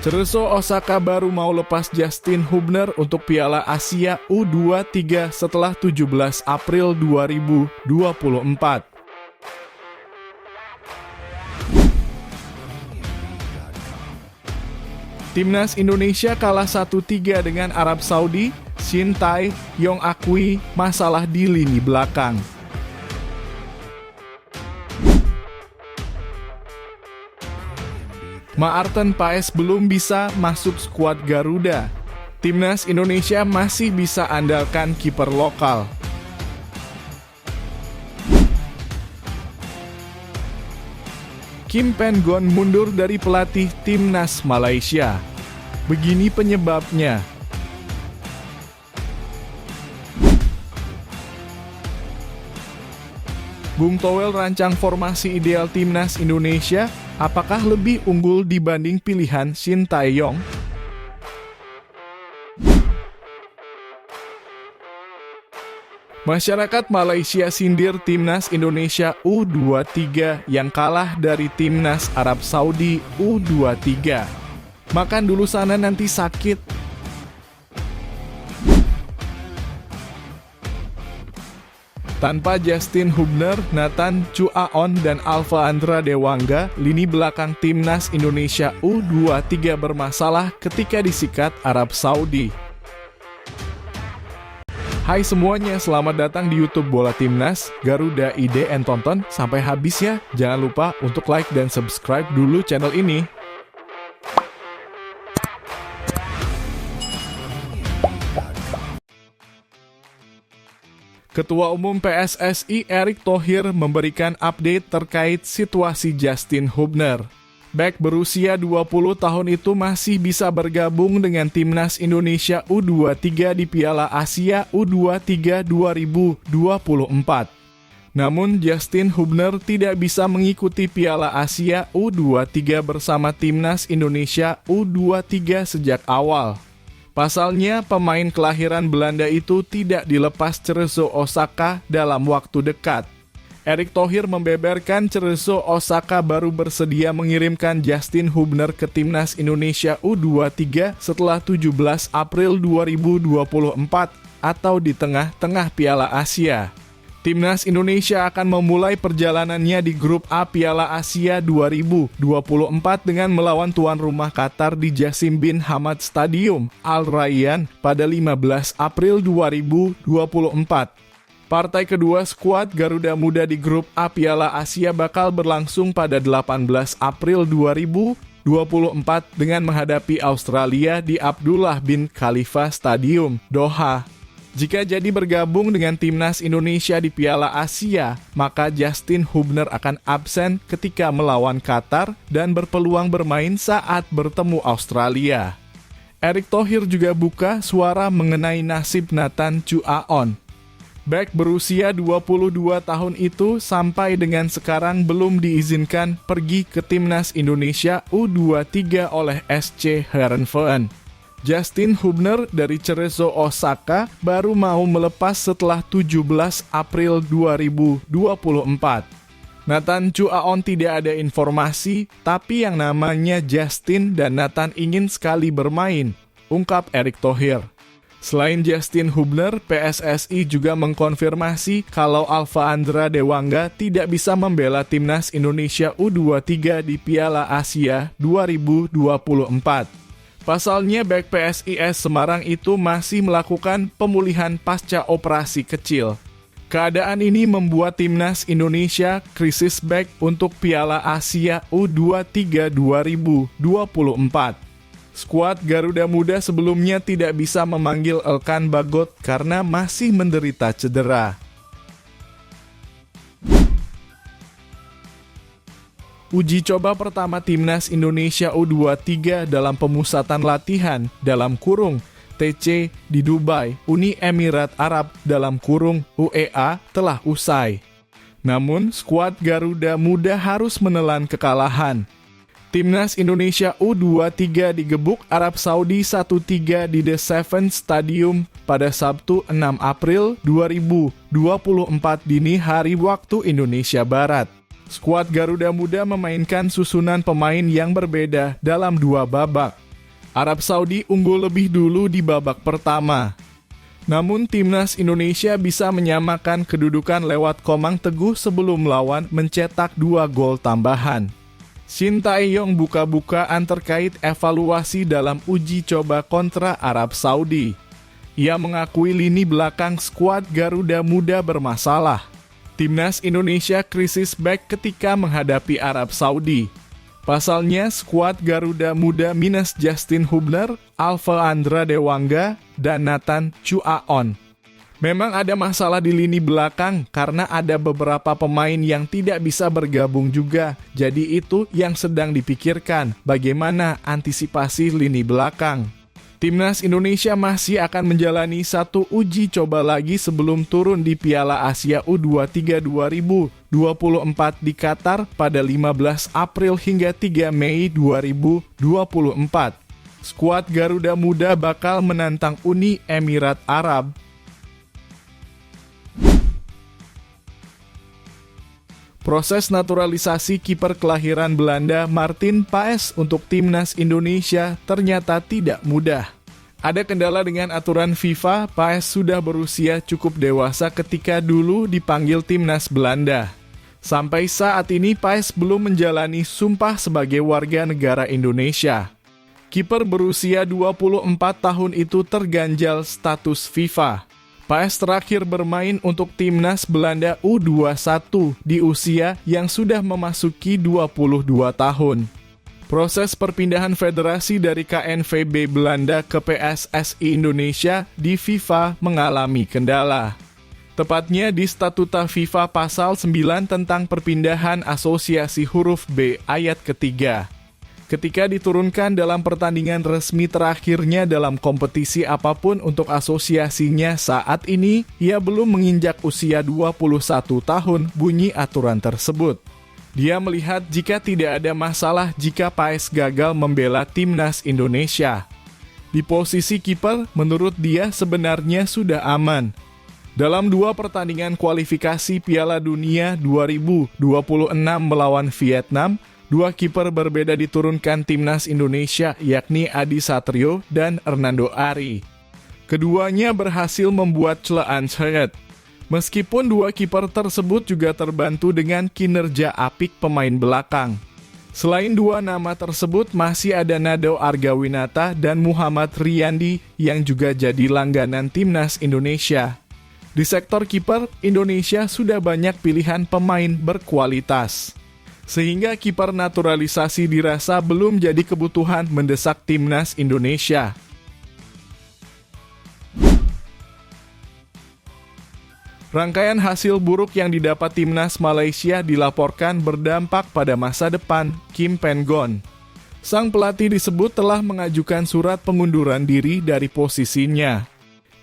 Cerezo Osaka baru mau lepas Justin Hubner untuk Piala Asia U23 setelah 17 April 2024. Timnas Indonesia kalah 1-3 dengan Arab Saudi. Shin Tae-yong akui masalah di lini belakang. Maarten Paes belum bisa masuk skuad Garuda. Timnas Indonesia masih bisa andalkan kiper lokal. Kim Pen-gon mundur dari pelatih Timnas Malaysia. Begini penyebabnya. Bung Toel rancang formasi ideal Timnas Indonesia. Apakah lebih unggul dibanding pilihan Shin Tae-yong? Masyarakat Malaysia sindir Timnas Indonesia U23 yang kalah dari Timnas Arab Saudi U23. Makan dulu sana nanti sakit. Tanpa Justin Hubner, Nathan Chuaon, dan Alfa Andra Dewangga, lini belakang Timnas Indonesia U23 bermasalah ketika disikat Arab Saudi. Hai semuanya, selamat datang di YouTube Bola Timnas, Garuda ID and Tonton. Sampai habis ya, jangan lupa untuk like dan subscribe dulu channel ini. Ketua Umum PSSI Erick Thohir memberikan update terkait situasi Justin Hubner. Bek berusia 20 tahun itu masih bisa bergabung dengan Timnas Indonesia U23 di Piala Asia U23 2024. Namun Justin Hubner tidak bisa mengikuti Piala Asia U23 bersama Timnas Indonesia U23 sejak awal. Pasalnya, pemain kelahiran Belanda itu tidak dilepas Cerezo Osaka dalam waktu dekat. Erick Thohir membeberkan Cerezo Osaka baru bersedia mengirimkan Justin Hubner ke Timnas Indonesia U23 setelah 17 April 2024 atau di tengah-tengah Piala Asia. Timnas Indonesia akan memulai perjalanannya di grup A Piala Asia 2024 dengan melawan tuan rumah Qatar di Jassim bin Hamad Stadium, Al Rayyan pada 15 April 2024. Partai kedua skuad Garuda Muda di grup A Piala Asia bakal berlangsung pada 18 April 2024 dengan menghadapi Australia di Abdullah bin Khalifa Stadium, Doha. Jika jadi bergabung dengan Timnas Indonesia di Piala Asia, maka Justin Hubner akan absen ketika melawan Qatar dan berpeluang bermain saat bertemu Australia. Erick Thohir juga buka suara mengenai nasib Nathan Chuaon. Bek berusia 22 tahun itu sampai dengan sekarang belum diizinkan pergi ke Timnas Indonesia U23 oleh SC Heerenveen. Justin Hubner dari Cerezo Osaka baru mau melepas setelah 17 April 2024. Nathan Chuaon tidak ada informasi, tapi yang namanya Justin dan Nathan ingin sekali bermain, ungkap Erick Thohir. Selain Justin Hubner, PSSI juga mengkonfirmasi kalau Alfa Andra Dewangga tidak bisa membela Timnas Indonesia U23 di Piala Asia 2024. Pasalnya, bek PSIS Semarang itu masih melakukan pemulihan pasca operasi kecil. Keadaan ini membuat Timnas Indonesia krisis bek untuk Piala Asia U23 2024. Skuad Garuda Muda sebelumnya tidak bisa memanggil Elkan Bagot karena masih menderita cedera. Uji coba pertama Timnas Indonesia U23 dalam pemusatan latihan dalam kurung TC di Dubai, Uni Emirat Arab dalam kurung UEA telah usai. Namun, skuad Garuda Muda harus menelan kekalahan. Timnas Indonesia U23 digebuk Arab Saudi 1-3 di The Seven Stadium pada Sabtu 6 April 2024 dini hari waktu Indonesia Barat. Skuad Garuda Muda memainkan susunan pemain yang berbeda dalam dua babak. Arab Saudi unggul lebih dulu di babak pertama. Namun timnas Indonesia bisa menyamakan kedudukan lewat Komang Teguh sebelum lawan mencetak 2 gol tambahan. Shin Tae-yong buka-bukaan terkait evaluasi dalam uji coba kontra Arab Saudi. Ia mengakui lini belakang skuad Garuda Muda bermasalah. Timnas Indonesia krisis back ketika menghadapi Arab Saudi. Pasalnya, skuad Garuda Muda minus Justin Hubner, Alfa Andra Dewangga, dan Nathan Chuaon. Memang ada masalah di lini belakang karena ada beberapa pemain yang tidak bisa bergabung juga. Jadi itu yang sedang dipikirkan, bagaimana antisipasi lini belakang. Timnas Indonesia masih akan menjalani satu uji coba lagi sebelum turun di Piala Asia U23 2024 di Qatar pada 15 April hingga 3 Mei 2024. Skuad Garuda Muda bakal menantang Uni Emirat Arab. Proses naturalisasi kiper kelahiran Belanda Martin Paes untuk timnas Indonesia ternyata tidak mudah. Ada kendala dengan aturan FIFA. Paes sudah berusia cukup dewasa ketika dulu dipanggil timnas Belanda. Sampai saat ini Paes belum menjalani sumpah sebagai warga negara Indonesia. Kiper berusia 24 tahun itu terganjal status FIFA. Paes terakhir bermain untuk timnas Belanda U21 di usia yang sudah memasuki 22 tahun. Proses perpindahan federasi dari KNVB Belanda ke PSSI Indonesia di FIFA mengalami kendala. Tepatnya di Statuta FIFA Pasal 9 tentang perpindahan asosiasi huruf B ayat ketiga. Ketika diturunkan dalam pertandingan resmi terakhirnya dalam kompetisi apapun untuk asosiasinya saat ini, ia belum menginjak usia 21 tahun, bunyi aturan tersebut. Dia melihat jika tidak ada masalah jika Paes gagal membela timnas Indonesia. Di posisi kiper, menurut dia sebenarnya sudah aman. Dalam 2 pertandingan kualifikasi Piala Dunia 2026 melawan Vietnam, 2 kiper berbeda diturunkan timnas Indonesia, yakni Adi Satrio dan Hernando Ari. Keduanya berhasil membuat celaan seret. Meskipun 2 kiper tersebut juga terbantu dengan kinerja apik pemain belakang. Selain 2 nama tersebut, masih ada Nado Argawinata dan Muhammad Riyandi yang juga jadi langganan timnas Indonesia. Di sektor kiper, Indonesia sudah banyak pilihan pemain berkualitas. Sehingga kiper naturalisasi dirasa belum jadi kebutuhan mendesak timnas Indonesia. Rangkaian hasil buruk yang didapat timnas Malaysia dilaporkan berdampak pada masa depan Kim Pen-gon. Sang pelatih disebut telah mengajukan surat pengunduran diri dari posisinya.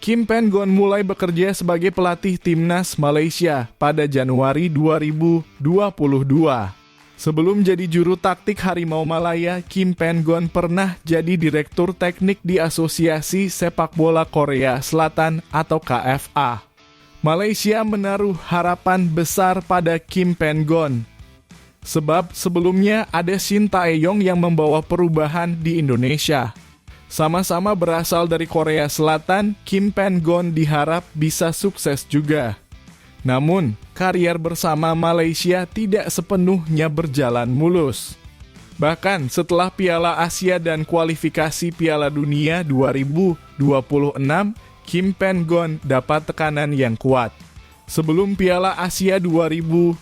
Kim Pen-gon mulai bekerja sebagai pelatih timnas Malaysia pada Januari 2022. Sebelum jadi juru taktik Harimau Malaya, Kim Pen-gon pernah jadi direktur teknik di Asosiasi Sepak Bola Korea Selatan atau KFA. Malaysia menaruh harapan besar pada Kim Pen-gon. Sebab sebelumnya ada Shin Tae-yong yang membawa perubahan di Indonesia. Sama-sama berasal dari Korea Selatan, Kim Pen-gon diharap bisa sukses juga. Namun, karier bersama Malaysia tidak sepenuhnya berjalan mulus. Bahkan setelah Piala Asia dan kualifikasi Piala Dunia 2026, Kim Pen-gon dapat tekanan yang kuat. Sebelum Piala Asia 2023,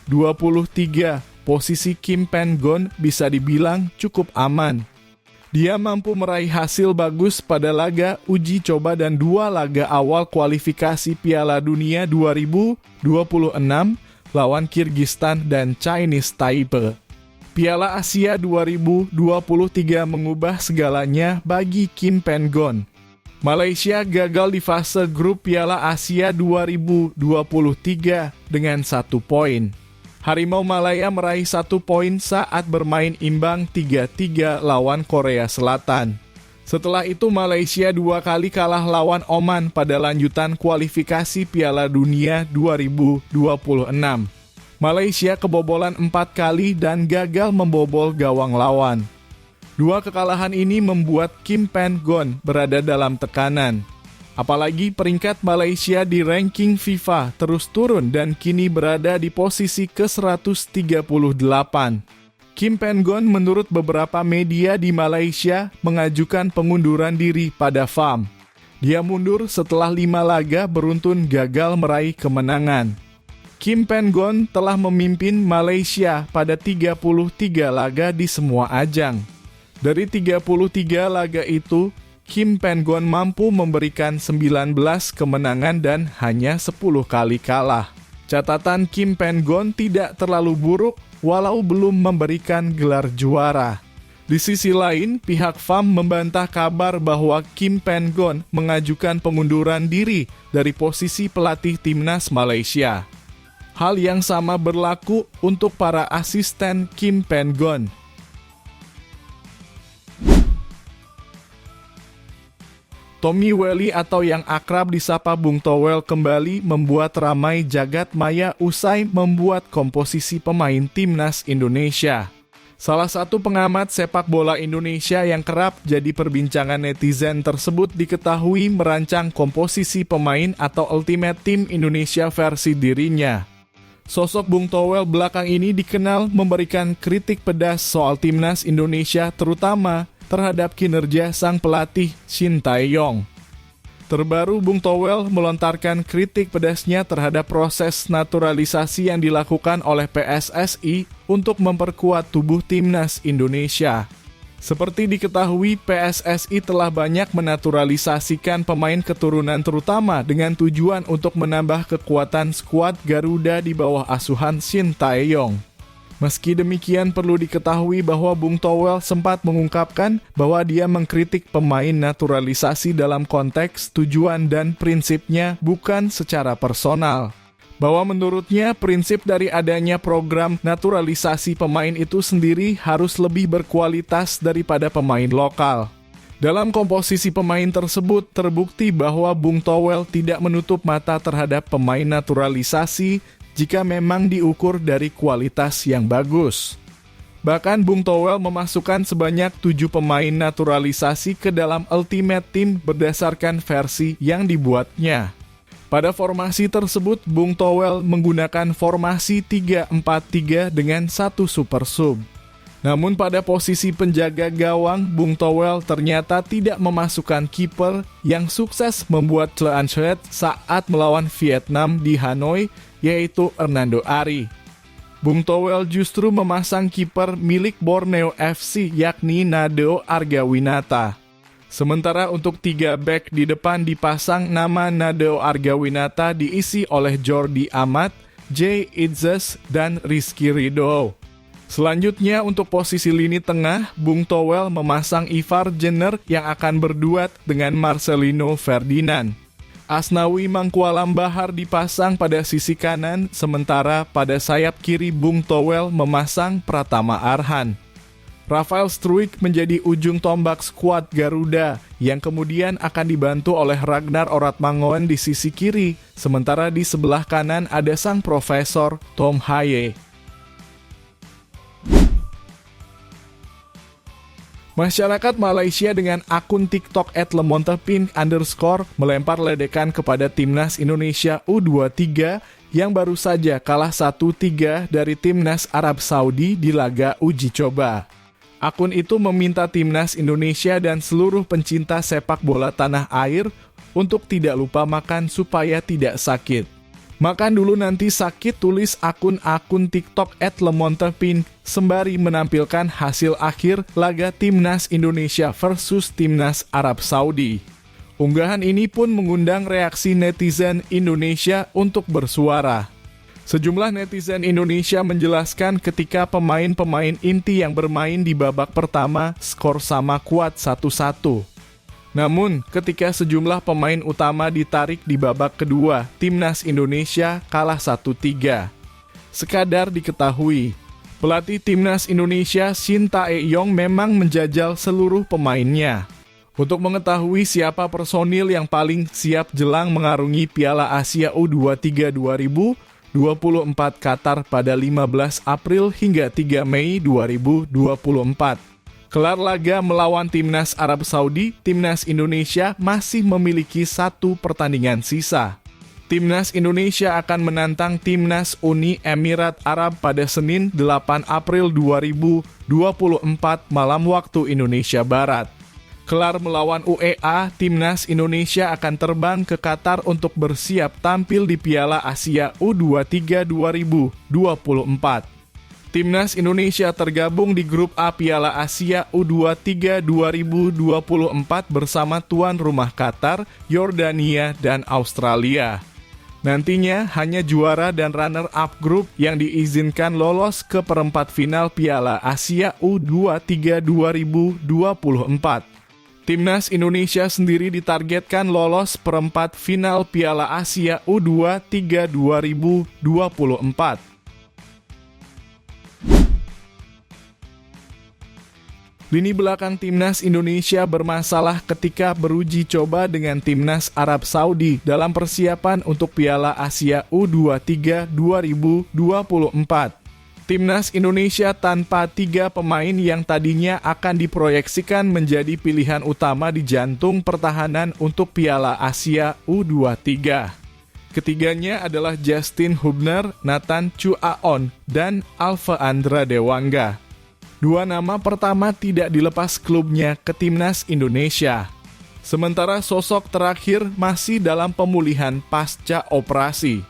posisi Kim Pen-gon bisa dibilang cukup aman. Dia mampu meraih hasil bagus pada laga uji coba dan 2 laga awal kualifikasi Piala Dunia 2026 lawan Kyrgyzstan dan Chinese Taipei. Piala Asia 2023 mengubah segalanya bagi Kim Pen-gon. Malaysia gagal di fase grup Piala Asia 2023 dengan 1 poin. Harimau Malaya meraih 1 poin saat bermain imbang 3-3 lawan Korea Selatan. Setelah itu Malaysia 2 kali kalah lawan Oman pada lanjutan kualifikasi Piala Dunia 2026. Malaysia kebobolan 4 kali dan gagal membobol gawang lawan. Dua kekalahan ini membuat Kim Pen-gon berada dalam tekanan. Apalagi peringkat Malaysia di ranking FIFA terus turun dan kini berada di posisi ke-138. Kim Pen-gon menurut beberapa media di Malaysia mengajukan pengunduran diri pada FAM. Dia mundur setelah 5 laga beruntun gagal meraih kemenangan. Kim Pen-gon telah memimpin Malaysia pada 33 laga di semua ajang. Dari 33 laga itu, Kim Pen-gon mampu memberikan 19 kemenangan dan hanya 10 kali kalah. Catatan Kim Pen-gon tidak terlalu buruk walau belum memberikan gelar juara. Di sisi lain, pihak FAM membantah kabar bahwa Kim Pen-gon mengajukan pengunduran diri dari posisi pelatih timnas Malaysia. Hal yang sama berlaku untuk para asisten Kim Pen-gon. Tommy Welly atau yang akrab disapa Bung Towel kembali membuat ramai jagat maya usai membuat komposisi pemain timnas Indonesia. Salah satu pengamat sepak bola Indonesia yang kerap jadi perbincangan netizen tersebut diketahui merancang komposisi pemain atau Ultimate Team Indonesia versi dirinya. Sosok Bung Towel belakang ini dikenal memberikan kritik pedas soal timnas Indonesia terutama terhadap kinerja sang pelatih Shin Tae-yong. Terbaru, Bung Towel melontarkan kritik pedasnya terhadap proses naturalisasi yang dilakukan oleh PSSI untuk memperkuat tubuh timnas Indonesia. Seperti diketahui, PSSI telah banyak menaturalisasikan pemain keturunan terutama dengan tujuan untuk menambah kekuatan skuad Garuda di bawah asuhan Shin Tae-yong. Meski demikian, perlu diketahui bahwa Bung Towel sempat mengungkapkan bahwa dia mengkritik pemain naturalisasi dalam konteks tujuan dan prinsipnya bukan secara personal. Bahwa menurutnya prinsip dari adanya program naturalisasi pemain itu sendiri harus lebih berkualitas daripada pemain lokal. Dalam komposisi pemain tersebut terbukti bahwa Bung Towel tidak menutup mata terhadap pemain naturalisasi jika memang diukur dari kualitas yang bagus. Bahkan Bung Towel memasukkan sebanyak 7 pemain naturalisasi ke dalam Ultimate Team berdasarkan versi yang dibuatnya. Pada formasi tersebut, Bung Towel menggunakan formasi 3-4-3 dengan 1 super sub. Namun pada posisi penjaga gawang, Bung Towel ternyata tidak memasukkan kiper yang sukses membuat Cle Anchoet saat melawan Vietnam di Hanoi, yaitu Hernando Ari. Bung Towel justru memasang kiper milik Borneo FC yakni Nadeo Argawinata. Sementara untuk 3 bek di depan dipasang nama Nadeo Argawinata diisi oleh Jordi Amat, Jay Itzes, dan Rizky Ridho. Selanjutnya untuk posisi lini tengah, Bung Towel memasang Ivar Jenner yang akan berduet dengan Marcelino Ferdinand. Asnawi Mangkualam Bahar dipasang pada sisi kanan, sementara pada sayap kiri Bung Towel memasang Pratama Arhan. Rafael Struijk menjadi ujung tombak skuad Garuda yang kemudian akan dibantu oleh Ragnar Oratmangoen di sisi kiri, sementara di sebelah kanan ada sang profesor Tom Haye. Masyarakat Malaysia dengan akun TikTok @lemontepin_ melempar ledekan kepada timnas Indonesia U23 yang baru saja kalah 1-3 dari timnas Arab Saudi di laga uji coba. Akun itu meminta timnas Indonesia dan seluruh pencinta sepak bola tanah air untuk tidak lupa makan supaya tidak sakit. Makan dulu nanti sakit, tulis akun TikTok @lemontepin sembari menampilkan hasil akhir laga timnas Indonesia versus timnas Arab Saudi. Unggahan ini pun mengundang reaksi netizen Indonesia untuk bersuara. Sejumlah netizen Indonesia menjelaskan ketika pemain-pemain inti yang bermain di babak pertama skor sama kuat 1-1. Namun, ketika sejumlah pemain utama ditarik di babak kedua, timnas Indonesia kalah 1-3. Sekadar diketahui, pelatih timnas Indonesia Shin Tae-yong memang menjajal seluruh pemainnya. Untuk mengetahui siapa personil yang paling siap jelang mengarungi Piala Asia U23 2024 Qatar pada 15 April hingga 3 Mei 2024. Kelar laga melawan Timnas Arab Saudi, Timnas Indonesia masih memiliki 1 pertandingan sisa. Timnas Indonesia akan menantang Timnas Uni Emirat Arab pada Senin 8 April 2024 malam waktu Indonesia Barat. Kelar melawan UEA, Timnas Indonesia akan terbang ke Qatar untuk bersiap tampil di Piala Asia U23 2024. Timnas Indonesia tergabung di grup A Piala Asia U23 2024 bersama tuan rumah Qatar, Yordania, dan Australia. Nantinya hanya juara dan runner-up grup yang diizinkan lolos ke perempat final Piala Asia U23 2024. Timnas Indonesia sendiri ditargetkan lolos perempat final Piala Asia U23 2024. Lini belakang Timnas Indonesia bermasalah ketika beruji coba dengan Timnas Arab Saudi dalam persiapan untuk Piala Asia U23 2024. Timnas Indonesia tanpa 3 pemain yang tadinya akan diproyeksikan menjadi pilihan utama di jantung pertahanan untuk Piala Asia U23. Ketiganya adalah Justin Hubner, Nathan Chuaon, dan Alfa Andra Dewangga. 2 nama pertama tidak dilepas klubnya ke Timnas Indonesia. Sementara sosok terakhir masih dalam pemulihan pasca operasi.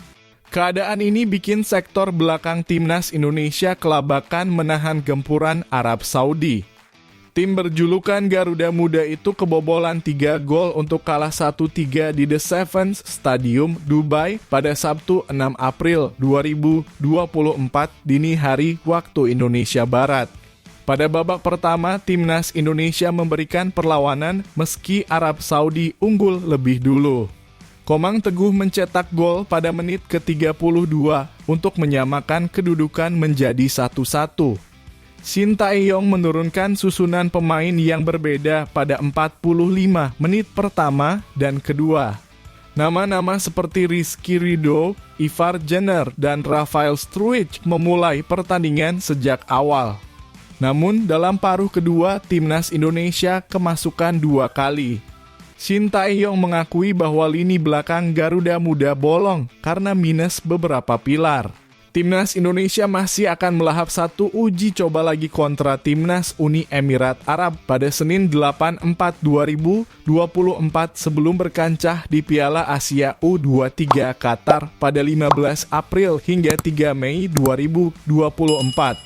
Keadaan ini bikin sektor belakang Timnas Indonesia kelabakan menahan gempuran Arab Saudi. Tim berjulukan Garuda Muda itu kebobolan 3 gol untuk kalah 1-3 di The Sevens Stadium, Dubai pada Sabtu 6 April 2024 dini hari waktu Indonesia Barat. Pada babak pertama, Timnas Indonesia memberikan perlawanan meski Arab Saudi unggul lebih dulu. Komang Teguh mencetak gol pada menit ke-32 untuk menyamakan kedudukan menjadi 1-1. Shin Tae-yong menurunkan susunan pemain yang berbeda pada 45 menit pertama dan kedua. Nama-nama seperti Rizky Ridho, Ivar Jenner, dan Rafael Struijk memulai pertandingan sejak awal. Namun dalam paruh kedua, Timnas Indonesia kemasukan 2 kali. Shin Tae-yong mengakui bahwa lini belakang Garuda Muda bolong karena minus beberapa pilar. Timnas Indonesia masih akan melahap 1 uji coba lagi kontra Timnas Uni Emirat Arab pada Senin 8/4/2024 sebelum berkancah di Piala Asia U23 Qatar pada 15 April hingga 3 Mei 2024.